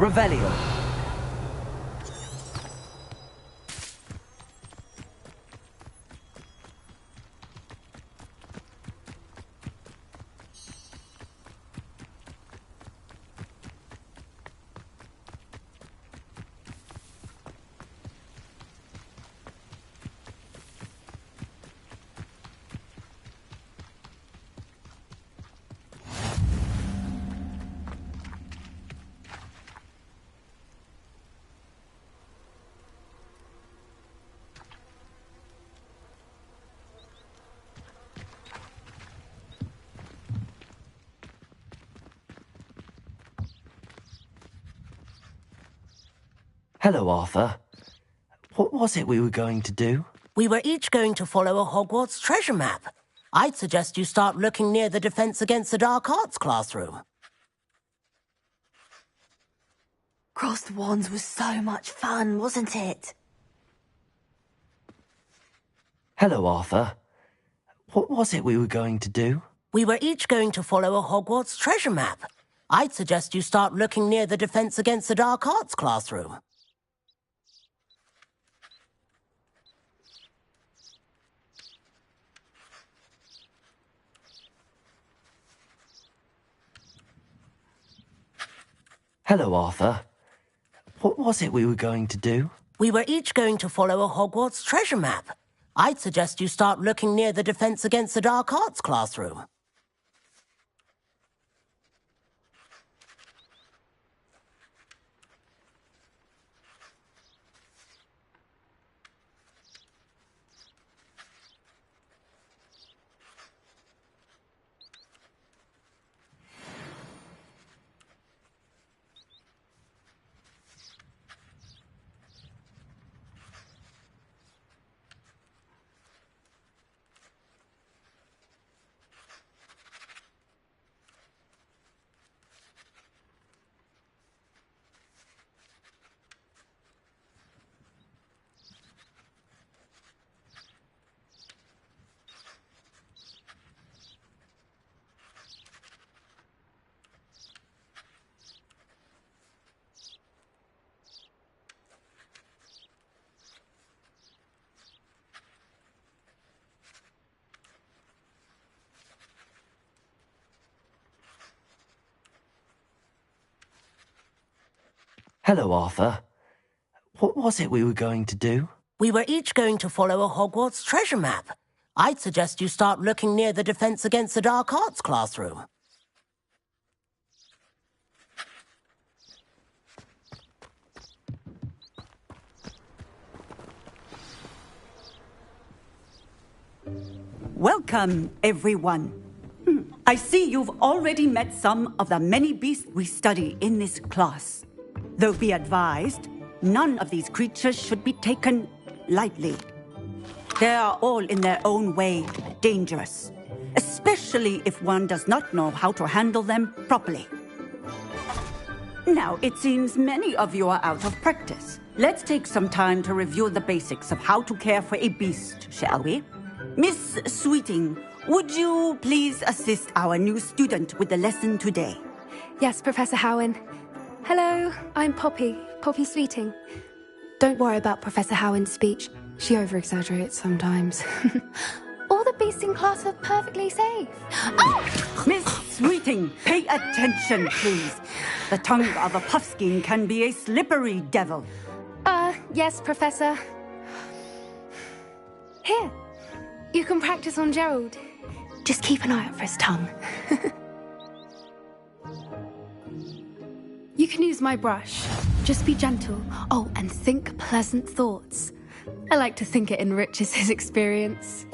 Revelio. Hello, Arthur. What was it we were going to do? We were each going to follow a Hogwarts treasure map. I'd suggest you start looking near the Defense Against the Dark Arts classroom. Crossed Wands was so much fun, wasn't it? Hello, Arthur. What was it we were going to do? We were each going to follow a Hogwarts treasure map. I'd suggest you start looking near the Defense Against the Dark Arts classroom. Hello, Arthur. What was it we were going to do? We were each going to follow a Hogwarts treasure map. I'd suggest you start looking near the Defense Against the Dark Arts classroom. Hello, Arthur. What was it we were going to do? We were each going to follow a Hogwarts treasure map. I'd suggest you start looking near the Defense Against the Dark Arts classroom. Welcome, everyone. I see you've already met some of the many beasts we study in this class. Though be advised, none of these creatures should be taken lightly. They are all in their own way dangerous, especially if one does not know how to handle them properly. Now, it seems many of you are out of practice. Let's take some time to review the basics of how to care for a beast, shall we? Miss Sweeting, would you please assist our new student with the lesson today? Yes, Professor Howen. Hello, I'm Poppy Sweeting. Don't worry about Professor Howen's speech. She over-exaggerates sometimes. All the beasts in class are perfectly safe. Oh! Miss Sweeting, pay attention, please. The tongue of a puffskein can be a slippery devil. Yes, Professor. Here, you can practice on Gerald. Just keep an eye out for his tongue. You can use my brush. Just be gentle. Oh, and think pleasant thoughts. I like to think it enriches his experience.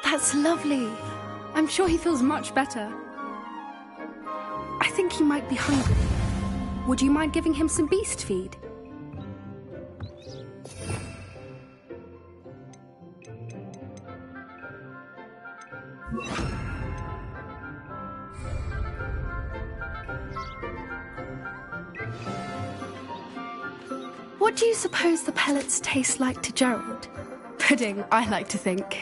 That's lovely. I'm sure he feels much better. I think he might be hungry. Would you mind giving him some beast feed? What do you suppose the pellets taste like to Gerald? Pudding, I like to think.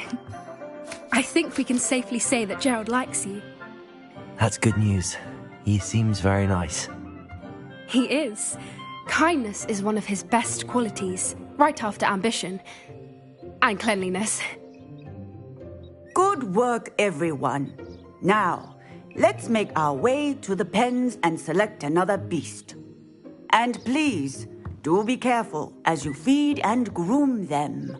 I think we can safely say that Gerald likes you. That's good news. He seems very nice. He is. Kindness is one of his best qualities, right after ambition. And cleanliness. Good work, everyone. Now, let's make our way to the pens and select another beast. And please, do be careful as you feed and groom them.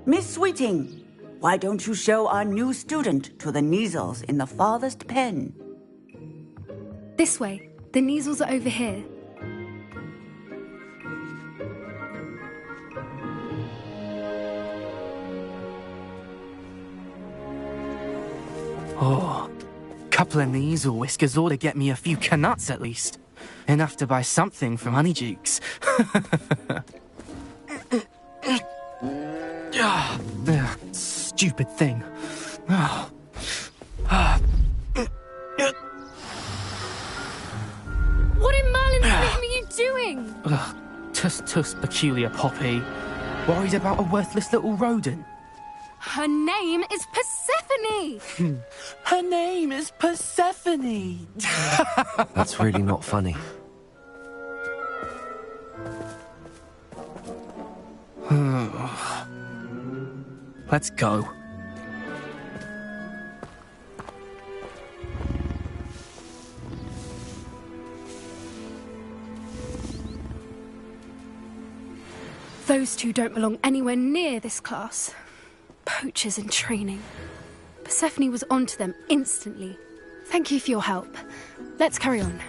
Miss Sweeting, why don't you show our new student to the Kneazles in the farthest pen? This way. The Kneazles are over here. Oh, couple of Kneazle whiskers ought to get me a few Canuts at least. Enough to buy something from Honeydukes. Stupid thing. What in Merlin's name are you doing? Tuss, peculiar Poppy. Worried about a worthless little rodent. Her name is Persephone! Her name is Persephone! That's really not funny. Let's go. Those two don't belong anywhere near this class. Poachers in training. Persephone was onto them instantly. Thank you for your help. Let's carry on.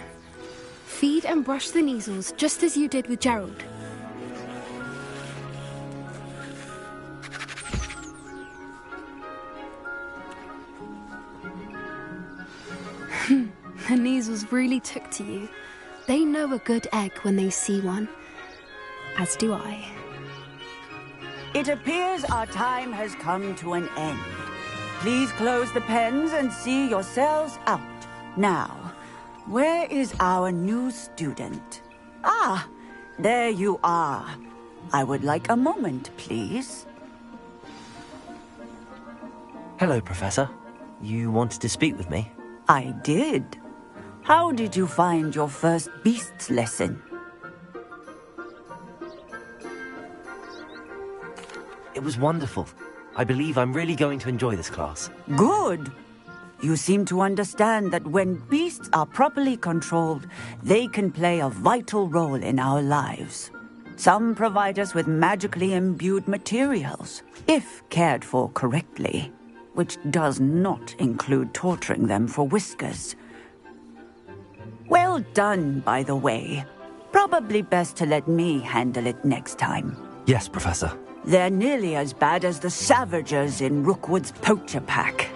Feed and brush the Kneazles just as you did with Gerald. The Kneazles really took to you. They know a good egg when they see one. As do I. It appears our time has come to an end. Please close the pens and see yourselves out. Now, where is our new student? Ah, there you are. I would like a moment, please. Hello, Professor. You wanted to speak with me? I did. How did you find your first beasts lesson? It was wonderful. I believe I'm really going to enjoy this class. Good. You seem to understand that when beasts are properly controlled, they can play a vital role in our lives. Some provide us with magically imbued materials, if cared for correctly, which does not include torturing them for whiskers. Well done, by the way. Probably best to let me handle it next time. Yes, Professor. They're nearly as bad as the Savagers in Rookwood's poacher pack.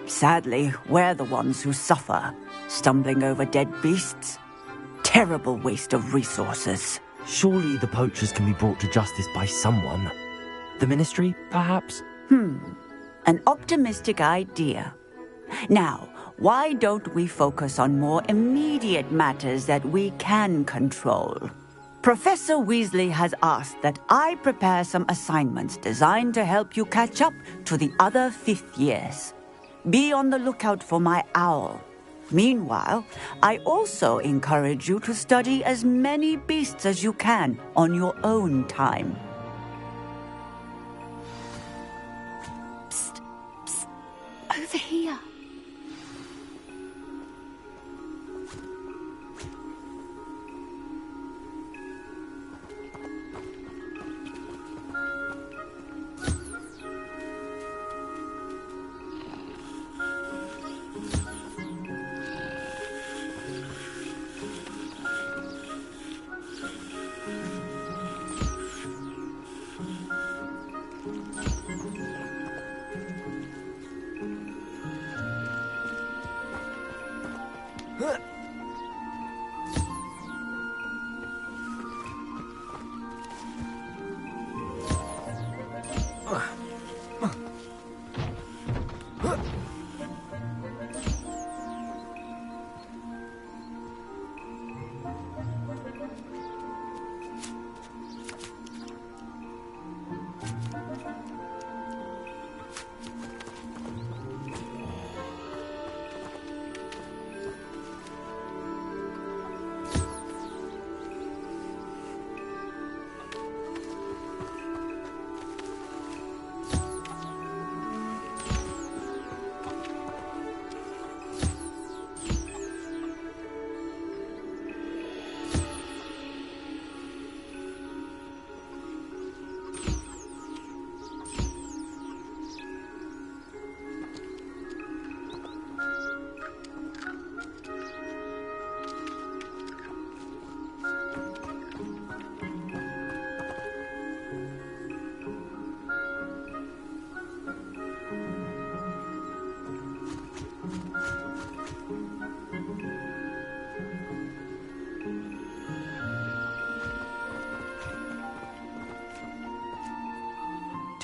Sadly, we're the ones who suffer, stumbling over dead beasts. Terrible waste of resources. Surely the poachers can be brought to justice by someone. The Ministry, perhaps? An optimistic idea. Now, why don't we focus on more immediate matters that we can control? Professor Weasley has asked that I prepare some assignments designed to help you catch up to the other fifth years. Be on the lookout for my owl. Meanwhile, I also encourage you to study as many beasts as you can on your own time. Psst, psst, over here.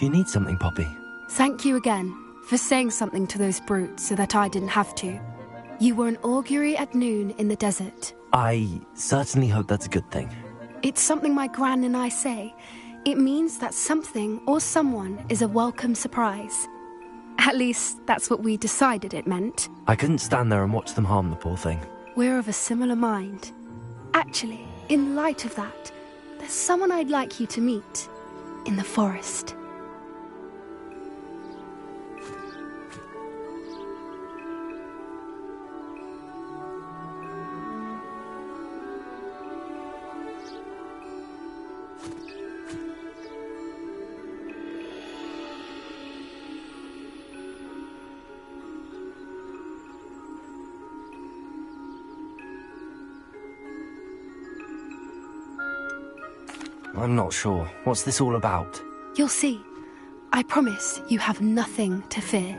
Do you need something, Poppy? Thank you again for saying something to those brutes so that I didn't have to. You were an augury at noon in the desert. I certainly hope that's a good thing. It's something my gran and I say. It means that something or someone is a welcome surprise. At least, that's what we decided it meant. I couldn't stand there and watch them harm the poor thing. We're of a similar mind. Actually, in light of that, there's someone I'd like you to meet in the forest. I'm not sure. What's this all about? You'll see. I promise you have nothing to fear.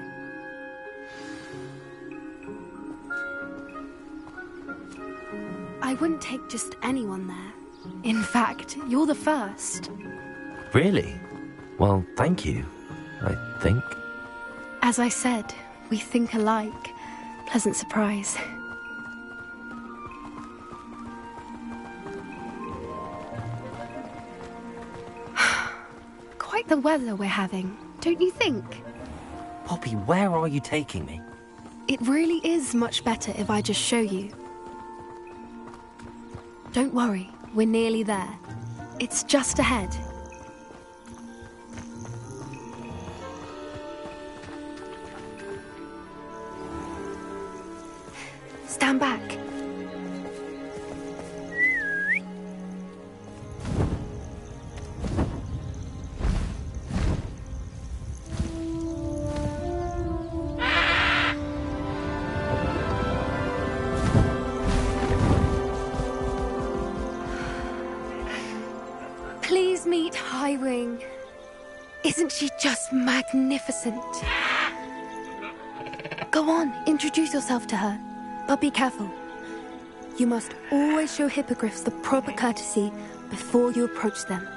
I wouldn't take just anyone there. In fact, you're the first. Really? Well, thank you, I think. As I said, we think alike. Pleasant surprise. Quite the weather we're having, don't you think? Poppy, where are you taking me? It really is much better if I just show you. Don't worry, we're nearly there. It's just ahead. Stand back. Please meet Highwing. Isn't she just magnificent? Go on, introduce yourself to her. But be careful. You must always show hippogriffs the proper courtesy before you approach them.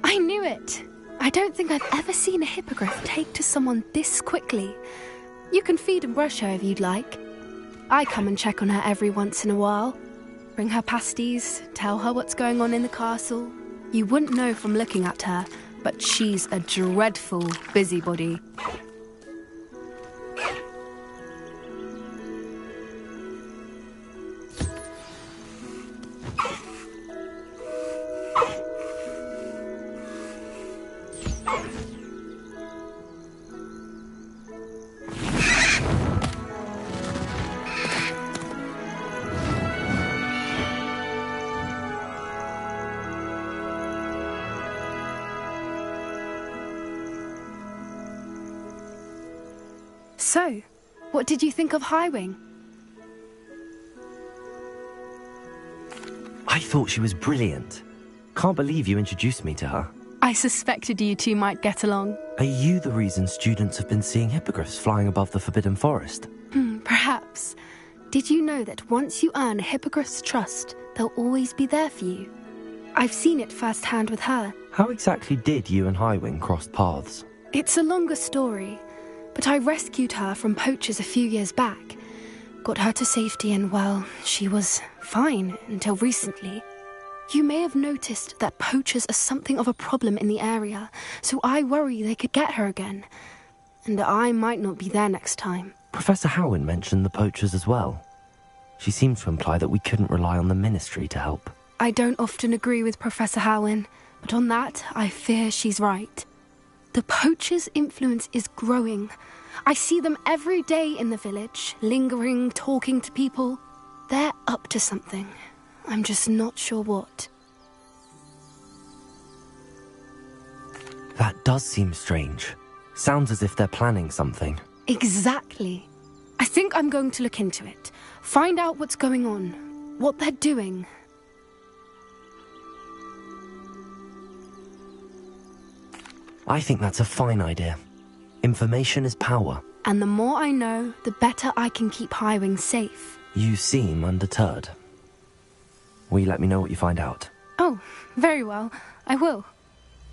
I knew it! I don't think I've ever seen a hippogriff take to someone this quickly. You can feed and brush her if you'd like. I come and check on her every once in a while. Bring her pasties, tell her what's going on in the castle. You wouldn't know from looking at her, but she's a dreadful busybody. So, what did you think of Highwing? I thought she was brilliant. Can't believe you introduced me to her. I suspected you two might get along. Are you the reason students have been seeing hippogriffs flying above the Forbidden Forest? Perhaps. Did you know that once you earn a hippogriff's trust, they'll always be there for you? I've seen it firsthand with her. How exactly did you and Highwing cross paths? It's a longer story, but I rescued her from poachers a few years back. Got her to safety and, well, she was fine until recently. You may have noticed that poachers are something of a problem in the area, so I worry they could get her again. And I might not be there next time. Professor Howin mentioned the poachers as well. She seemed to imply that we couldn't rely on the Ministry to help. I don't often agree with Professor Howin, but on that, I fear she's right. The poachers' influence is growing. I see them every day in the village, lingering, talking to people. They're up to something. I'm just not sure what. That does seem strange. Sounds as if they're planning something. Exactly. I think I'm going to look into it. Find out what's going on. What they're doing. I think that's a fine idea. Information is power. And the more I know, the better I can keep Highwing safe. You seem undeterred. Will you let me know what you find out? Oh, very well. I will.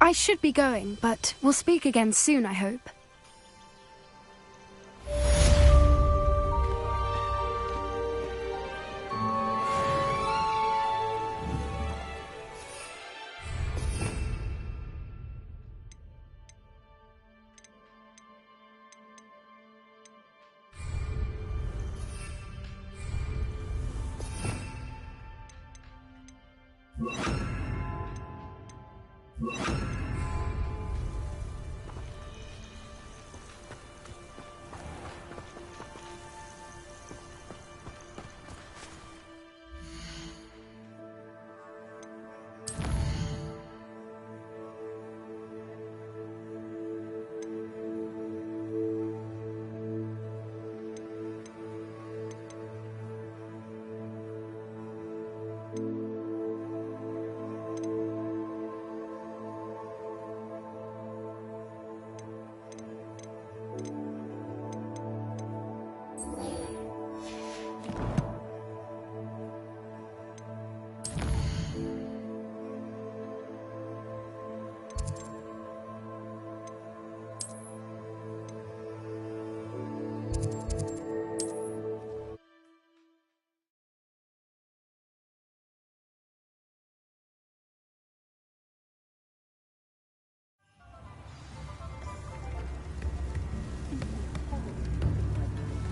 I should be going, but we'll speak again soon, I hope.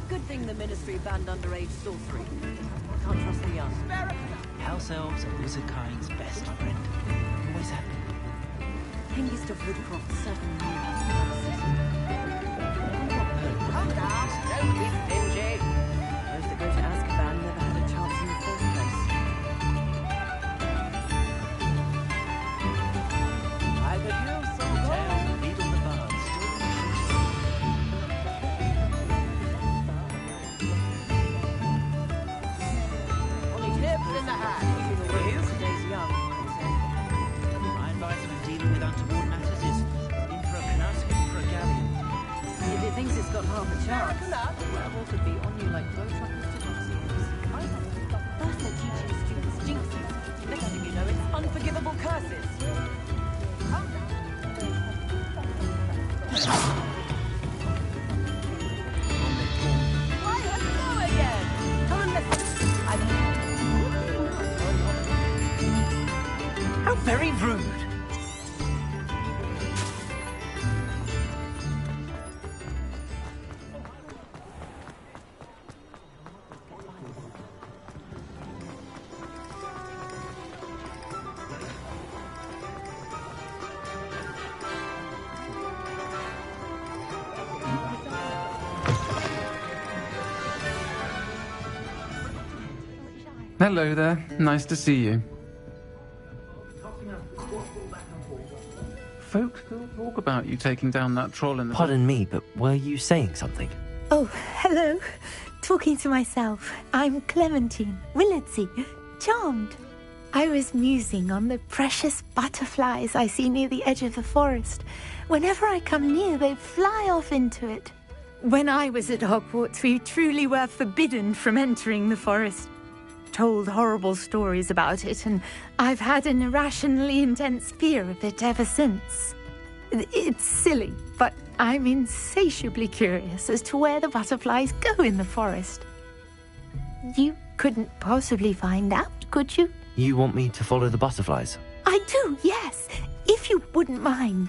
Good thing the Ministry banned underage sorcery. Can't trust the young. House elves are wizardkind's best friend. Always have been. Hengist of Woodcroft certainly knew that. Come now, don't be stingy. Those that go to Azkaban never had a chance in the first place. I could use some tales of Beedle the Bard still in Only tips in the hat. Today's young, I'd say. My advice when dealing with untoward matters is in for a knut, in for a galleon. If it thinks it's got half a chance, well, or could be on you like blow trumpets to doxies. First they're teaching students jinxes. Next thing you know, it's unforgivable curses. Why, hello again! Come and listen. How very rude! Hello there. Nice to see you. Folk still talk about you taking down that troll in the... Pardon me, but were you saying something? Oh, hello. Talking to myself. I'm Clementine, Willardsey, charmed. I was musing on the precious butterflies I see near the edge of the forest. Whenever I come near, they fly off into it. When I was at Hogwarts, we truly were forbidden from entering the forest. Told horrible stories about it, and I've had an irrationally intense fear of it ever since. It's silly, but I'm insatiably curious as to where the butterflies go in the forest. You couldn't possibly find out, could you? You want me to follow the butterflies? I do, yes, if you wouldn't mind.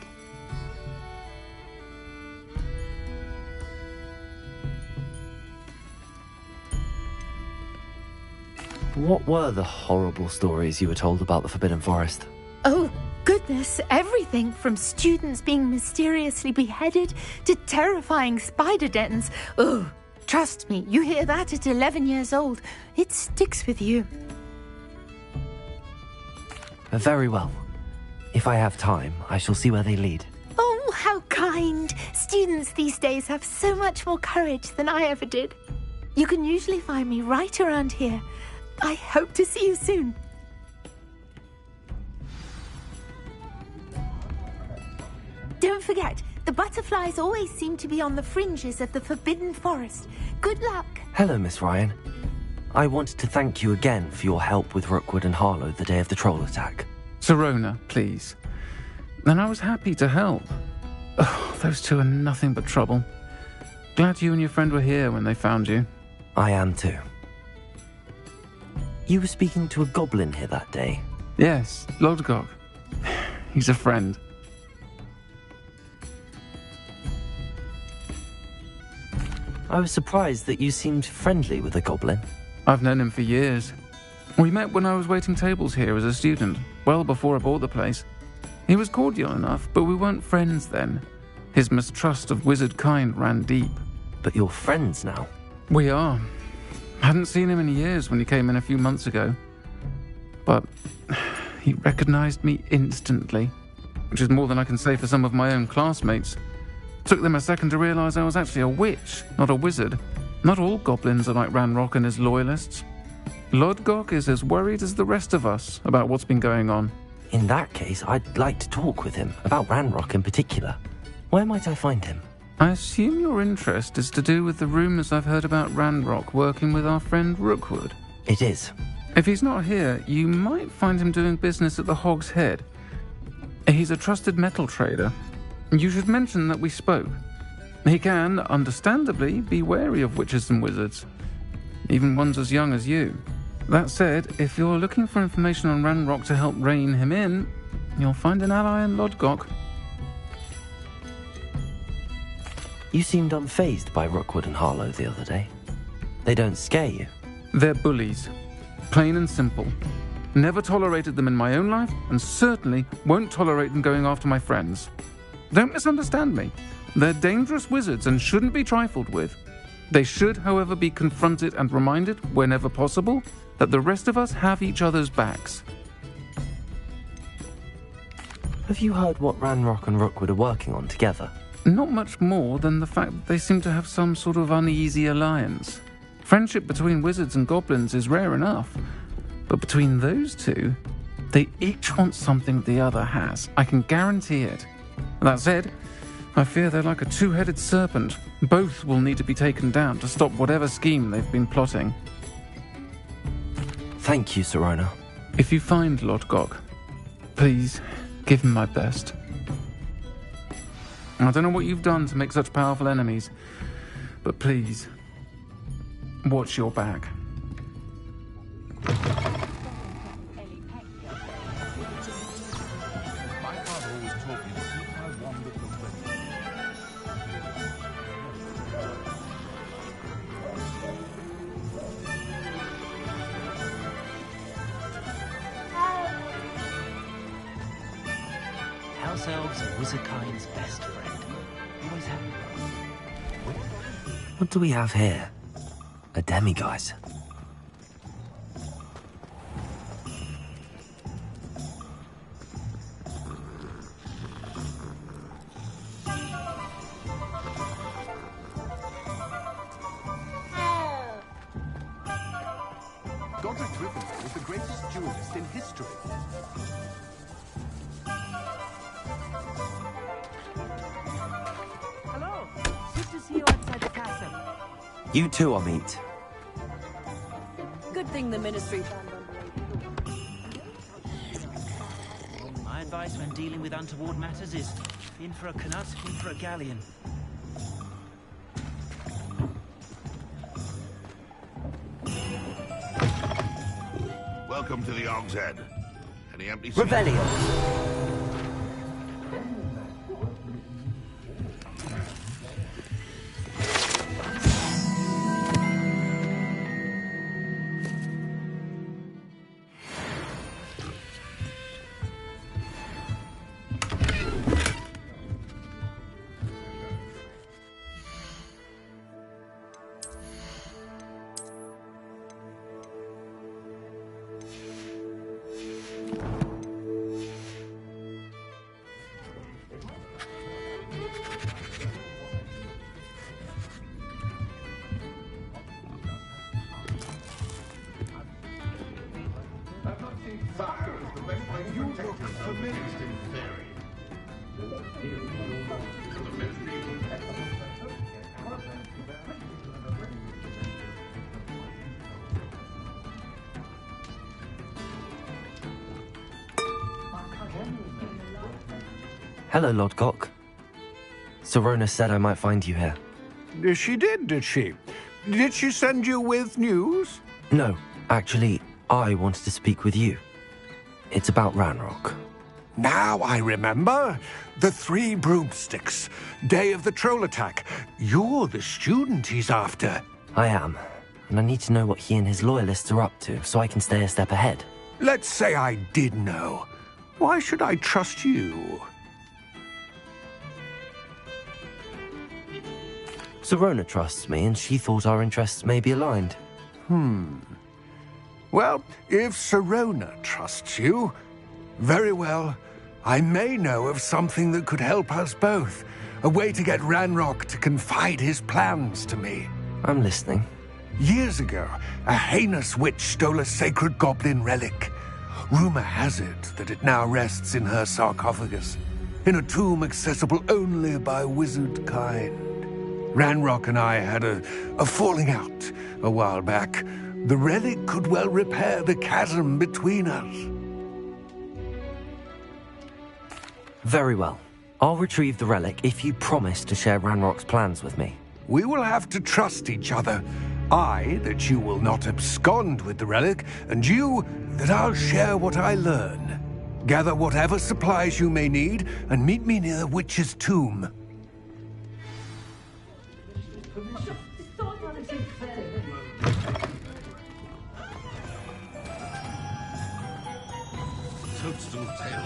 What were the horrible stories you were told about the Forbidden Forest? Oh, goodness, everything from students being mysteriously beheaded to terrifying spider dens. Oh, trust me, you hear that at 11 years old. It sticks with you. Very well. If I have time, I shall see where they lead. Oh, how kind. Students these days have so much more courage than I ever did. You can usually find me right around here. I hope to see you soon. Don't forget, the butterflies always seem to be on the fringes of the Forbidden Forest. Good luck. Hello, Miss Ryan. I wanted to thank you again for your help with Rookwood and Harlow the day of the troll attack. Sirona, please. And I was happy to help. Oh, those two are nothing but trouble. Glad you and your friend were here when they found you. I am too. You were speaking to a goblin here that day? Yes, Lodgok. He's a friend. I was surprised that you seemed friendly with a goblin. I've known him for years. We met when I was waiting tables here as a student, well before I bought the place. He was cordial enough, but we weren't friends then. His mistrust of wizard kind ran deep. But you're friends now? We are. Hadn't seen him in years when he came in a few months ago. But he recognized me instantly, which is more than I can say for some of my own classmates. Took them a second to realize I was actually a witch, not a wizard. Not all goblins are like Ranrock and his loyalists. Lodgok is as worried as the rest of us about what's been going on. In that case, I'd like to talk with him, about Ranrock in particular. Where might I find him? I assume your interest is to do with the rumors I've heard about Ranrock working with our friend Rookwood. It is. If he's not here, you might find him doing business at the Hog's Head. He's a trusted metal trader. You should mention that we spoke. He can, understandably, be wary of witches and wizards, even ones as young as you. That said, if you're looking for information on Ranrock to help rein him in, you'll find an ally in Lodgok. You seemed unfazed by Rookwood and Harlow the other day. They don't scare you? They're bullies. Plain and simple. Never tolerated them in my own life, and certainly won't tolerate them going after my friends. Don't misunderstand me. They're dangerous wizards and shouldn't be trifled with. They should, however, be confronted and reminded, whenever possible, that the rest of us have each other's backs. Have you heard what Ranrock and Rookwood are working on together? Not much more than the fact that they seem to have some sort of uneasy alliance. Friendship between wizards and goblins is rare enough, but between those two, they each want something the other has. I can guarantee it. That said, I fear they're like a two-headed serpent. Both will need to be taken down to stop whatever scheme they've been plotting. Thank you, Sirona. If you find Lodgok, please give him my best. I don't know what you've done to make such powerful enemies, but please, watch your back. House elves are wizardkind's best friend. Always have been. What do we have here? A demiguise. Godric Gryffindor was the greatest duelist in history. Hello. Good to see you outside the castle. You too, Amit. Good thing the ministry found My advice when dealing with untoward matters is in for a Knut, in for a galleon. Welcome to the Hog's Head. Any empty seats? Revelio. Hello, Lodgok. Serona said I might find you here. She did she? Did she send you with news? No, actually, I wanted to speak with you. It's about Ranrock. Now I remember. The 3 broomsticks. Day of the troll attack. You're the student he's after. I am, and I need to know what he and his loyalists are up to so I can stay a step ahead. Let's say I did know. Why should I trust you? Serona trusts me, and she thought our interests may be aligned. Well, if Serona trusts you, very well. I may know of something that could help us both. A way to get Ranrock to confide his plans to me. I'm listening. Years ago, a heinous witch stole a sacred goblin relic. Rumor has it that it now rests in her sarcophagus, in a tomb accessible only by wizard kind. Ranrock and I had a falling out a while back. The relic could well repair the chasm between us. Very well. I'll retrieve the relic if you promise to share Ranrock's plans with me. We will have to trust each other. I, that you will not abscond with the relic, and you, that I'll share what I learn. Gather whatever supplies you may need, and meet me near the witch's tomb. Toadstool tail.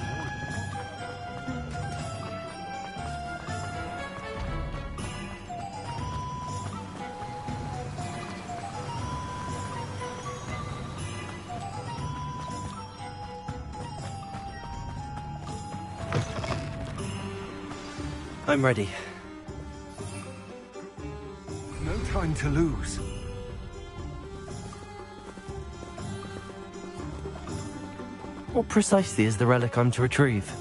I'm ready. No time to lose. What precisely is the relic I'm to retrieve?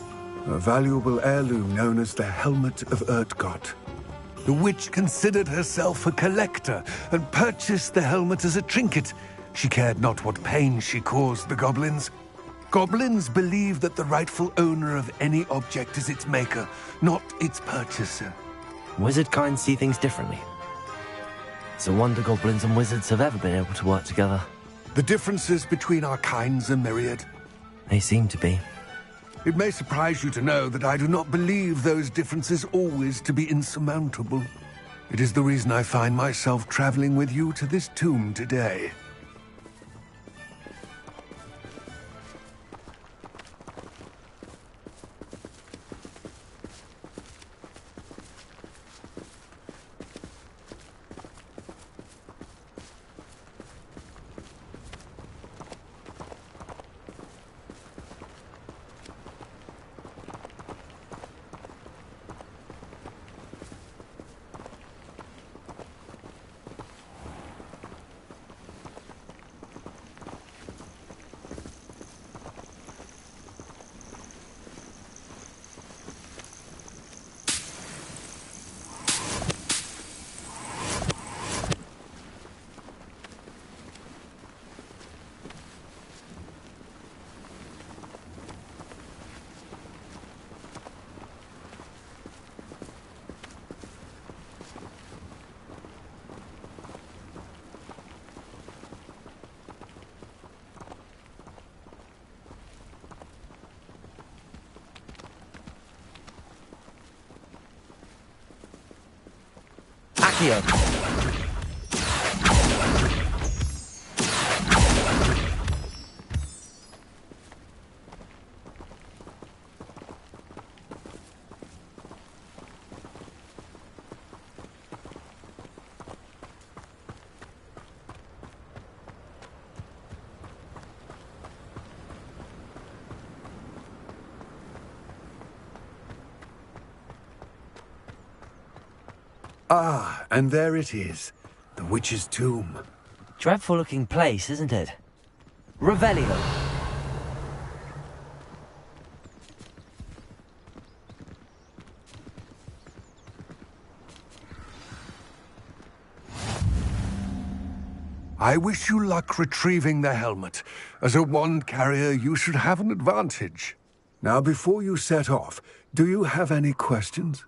A valuable heirloom known as the Helmet of Urtkot. The witch considered herself a collector and purchased the helmet as a trinket. She cared not what pain she caused the goblins. Goblins believe that the rightful owner of any object is its maker, not its purchaser. Wizard kind see things differently. It's a wonder goblins and wizards have ever been able to work together. The differences between our kinds are myriad. They seem to be. It may surprise you to know that I do not believe those differences always to be insurmountable. It is the reason I find myself traveling with you to this tomb today. Accio. Ah, and there it is. The witch's tomb. Dreadful looking place, isn't it? Revelio. I wish you luck retrieving the helmet. As a wand carrier, you should have an advantage. Now, before you set off, do you have any questions?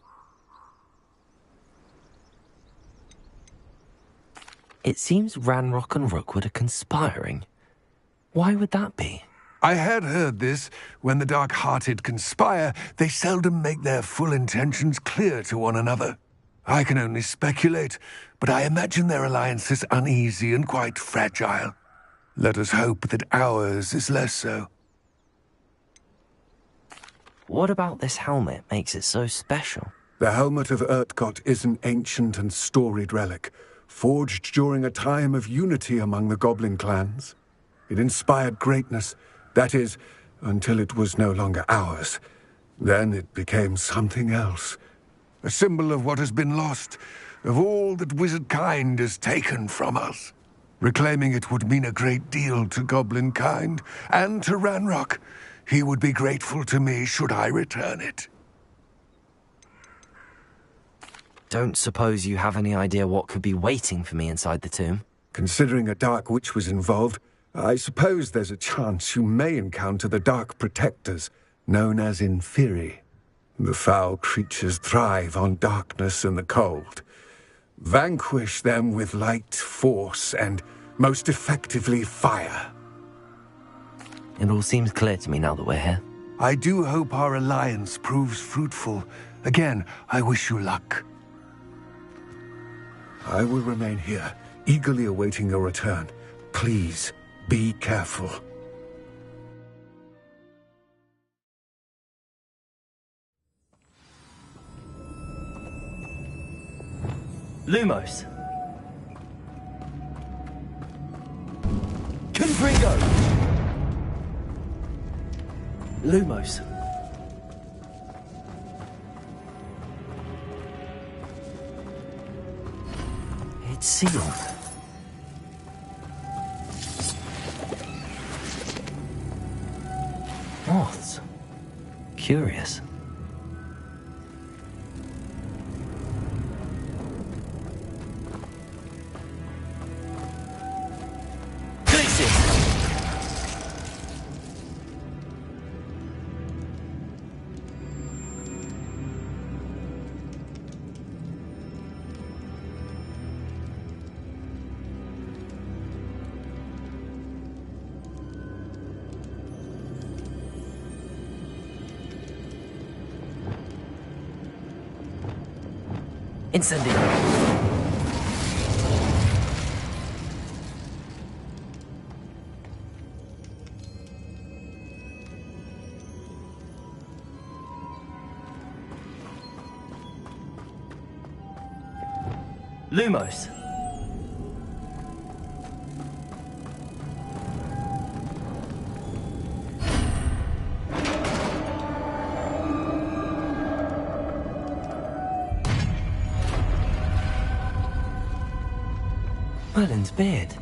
It seems Ranrock and Rookwood are conspiring. Why would that be? I had heard this. When the dark-hearted conspire, they seldom make their full intentions clear to one another. I can only speculate, but I imagine their alliance is uneasy and quite fragile. Let us hope that ours is less so. What about this helmet makes it so special? The helmet of Urtkot is an ancient and storied relic, forged during a time of unity among the goblin clans. It inspired greatness, that is, until it was no longer ours. Then it became something else. A symbol of what has been lost, of all that wizard kind has taken from us. Reclaiming it would mean a great deal to goblin kind, and to Ranrock. He would be grateful to me should I return it. Don't suppose you have any idea what could be waiting for me inside the tomb? Considering a dark witch was involved, I suppose there's a chance you may encounter the dark protectors, known as Inferi. The foul creatures thrive on darkness and the cold. Vanquish them with light, force, and, most effectively, fire. It all seems clear to me now that we're here. I do hope our alliance proves fruitful. Again, I wish you luck. I will remain here, eagerly awaiting your return. Please, be careful. Lumos! Confringo! Lumos. It's sealed. Moths. Curious. Incendio. Lumos. Merlin's beard.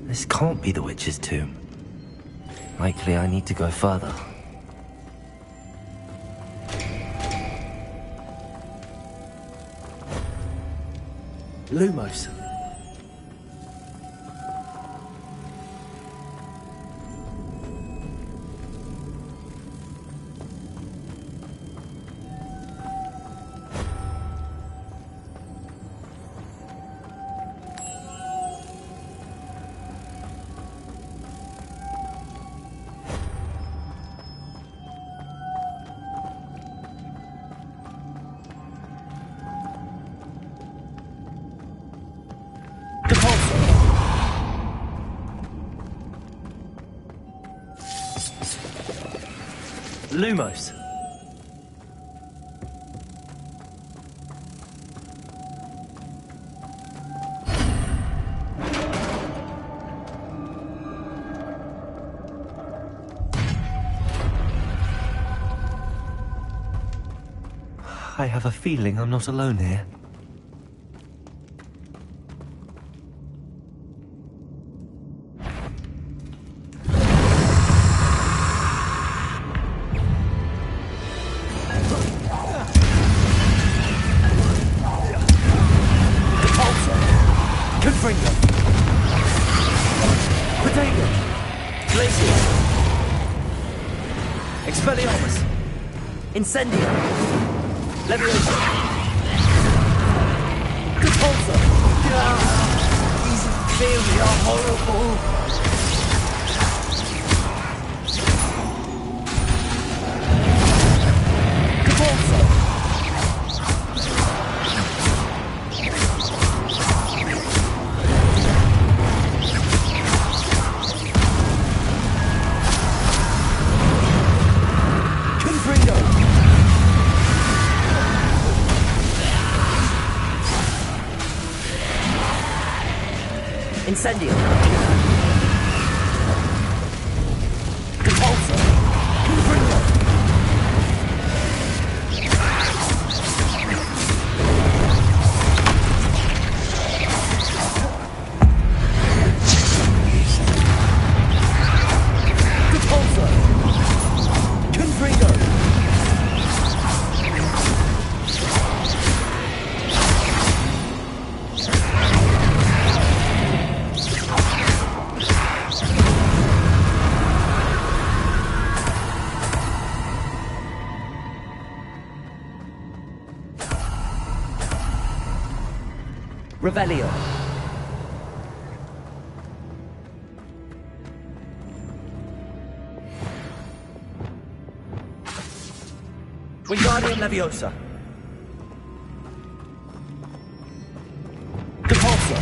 This can't be the witch's tomb. Likely I need to go further. Lumos. Lumos. I have a feeling I'm not alone here. Incendio! Leviosa! Repulsor! These inferi are horrible! Repulsor! Incendio! Repulsor! Confringo! Repulsor! Confringo! Revelio. Wingardium Leviosa. Repulsor.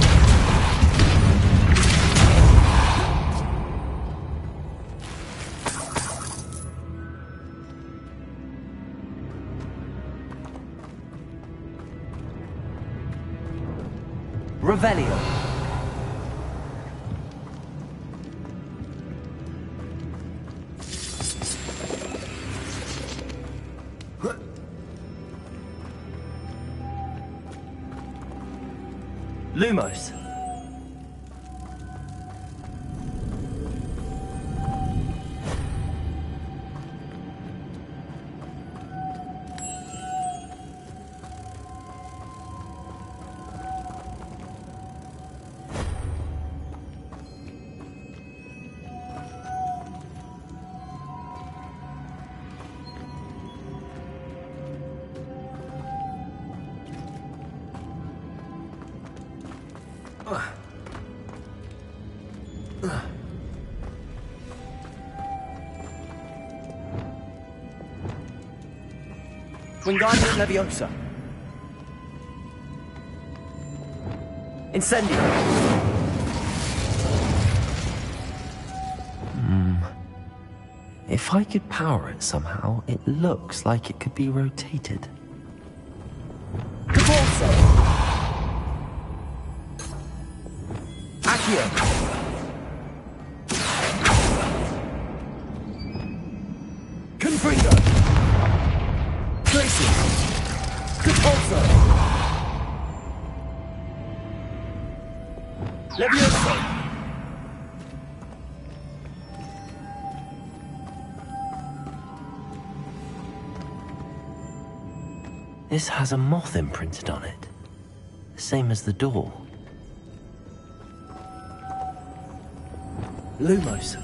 Revelio. Lumos. Wingardium Leviosa. Incendio. If I could power it somehow, it looks like it could be rotated. Repulsor. Accio. Confringo. Tracy. Repulsor. Leviosa. This has a moth imprinted on it. Same as the door. Lumos.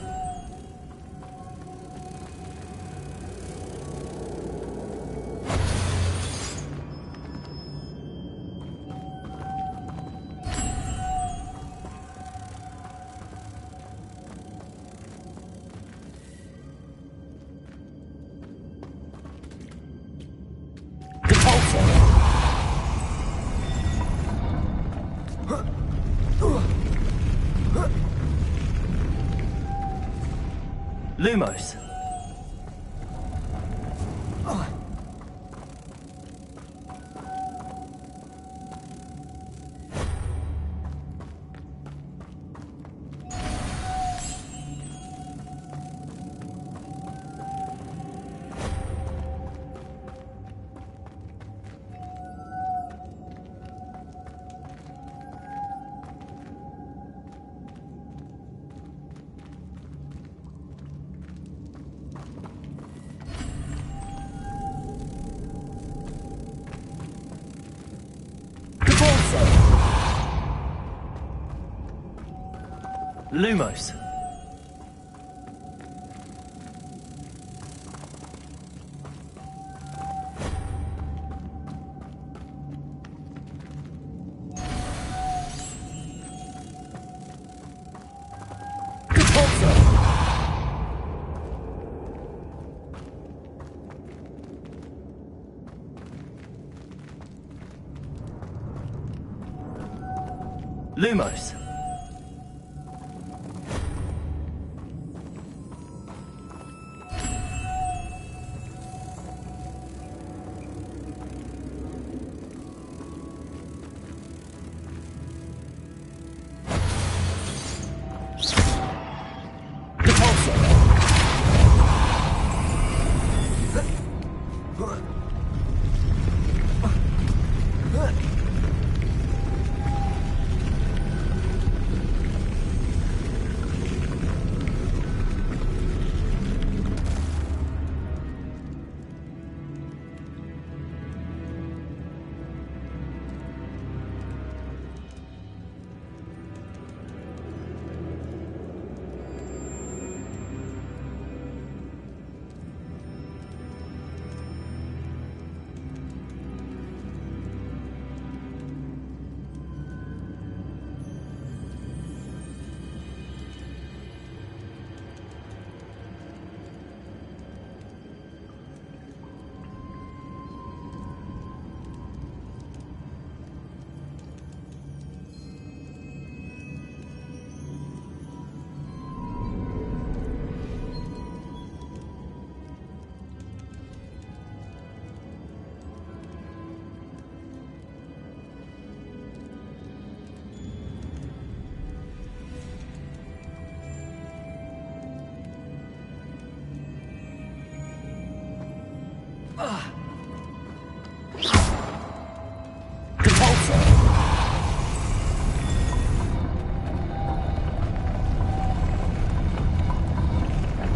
Lumos. Lumos. Lumos.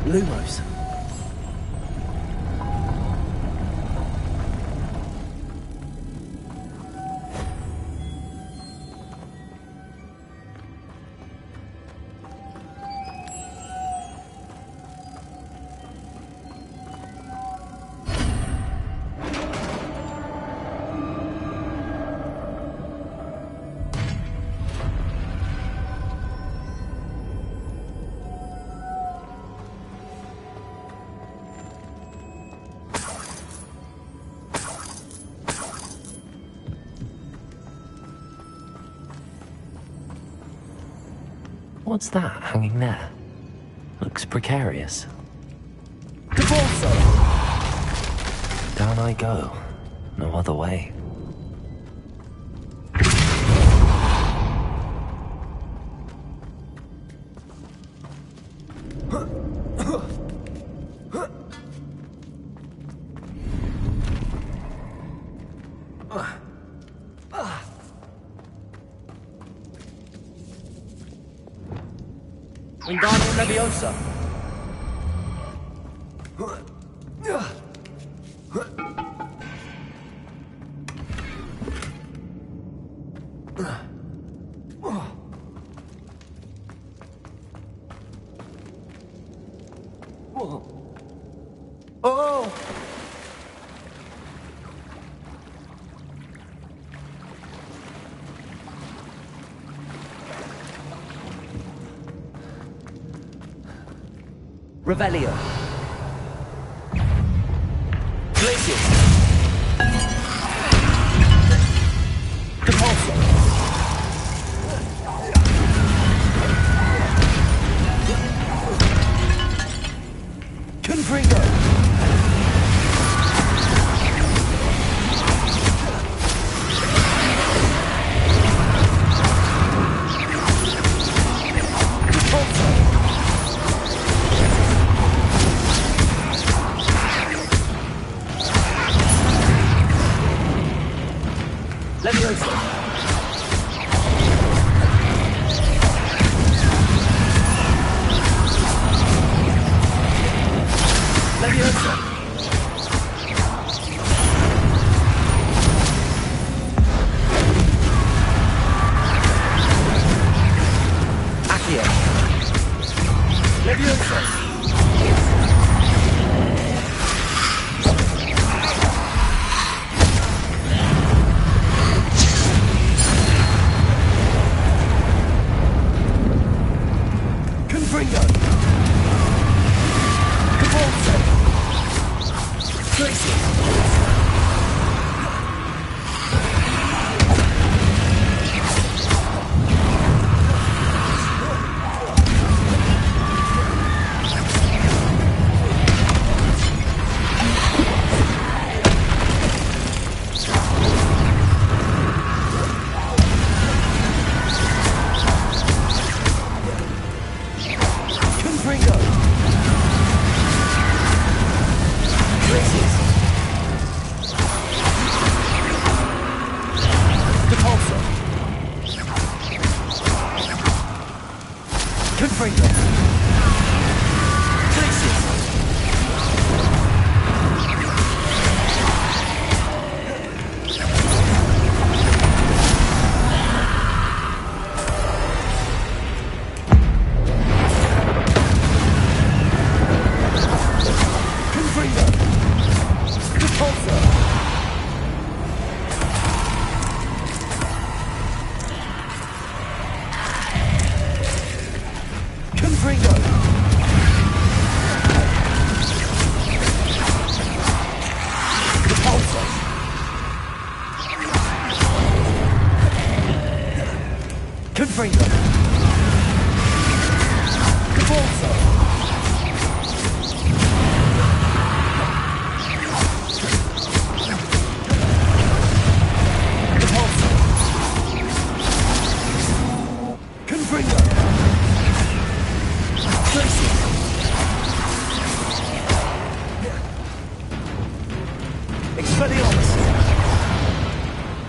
Lumos. What's that hanging there? Looks precarious. Down I go. No other way. Wingardium Leviosa. Oh! Revelio. Glacius. Depulso. Confringo.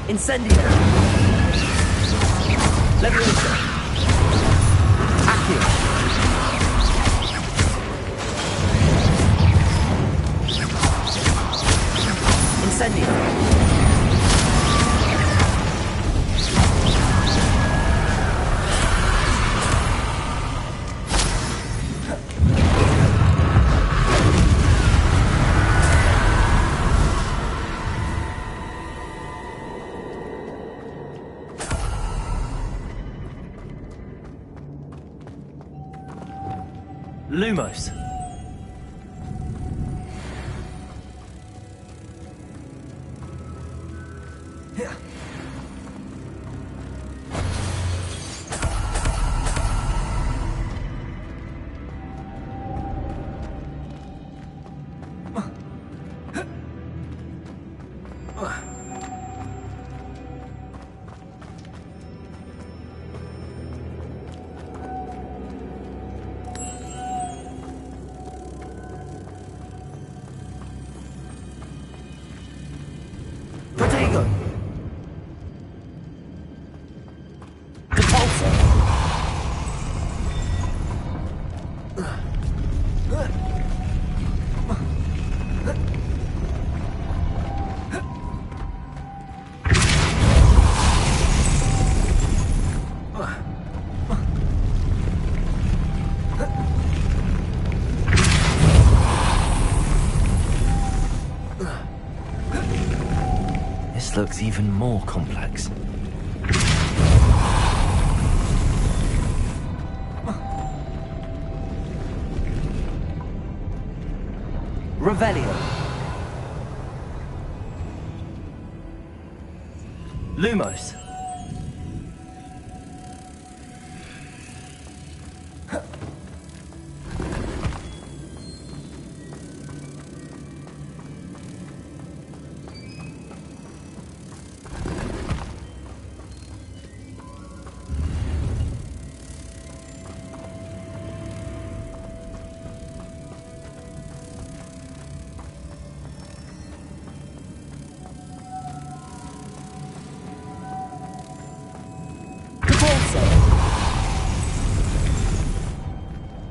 Incendio. Leviosa. Accio. Incendio. Lumos. This looks even more complex. Revelio. Lumos.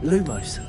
Lumos.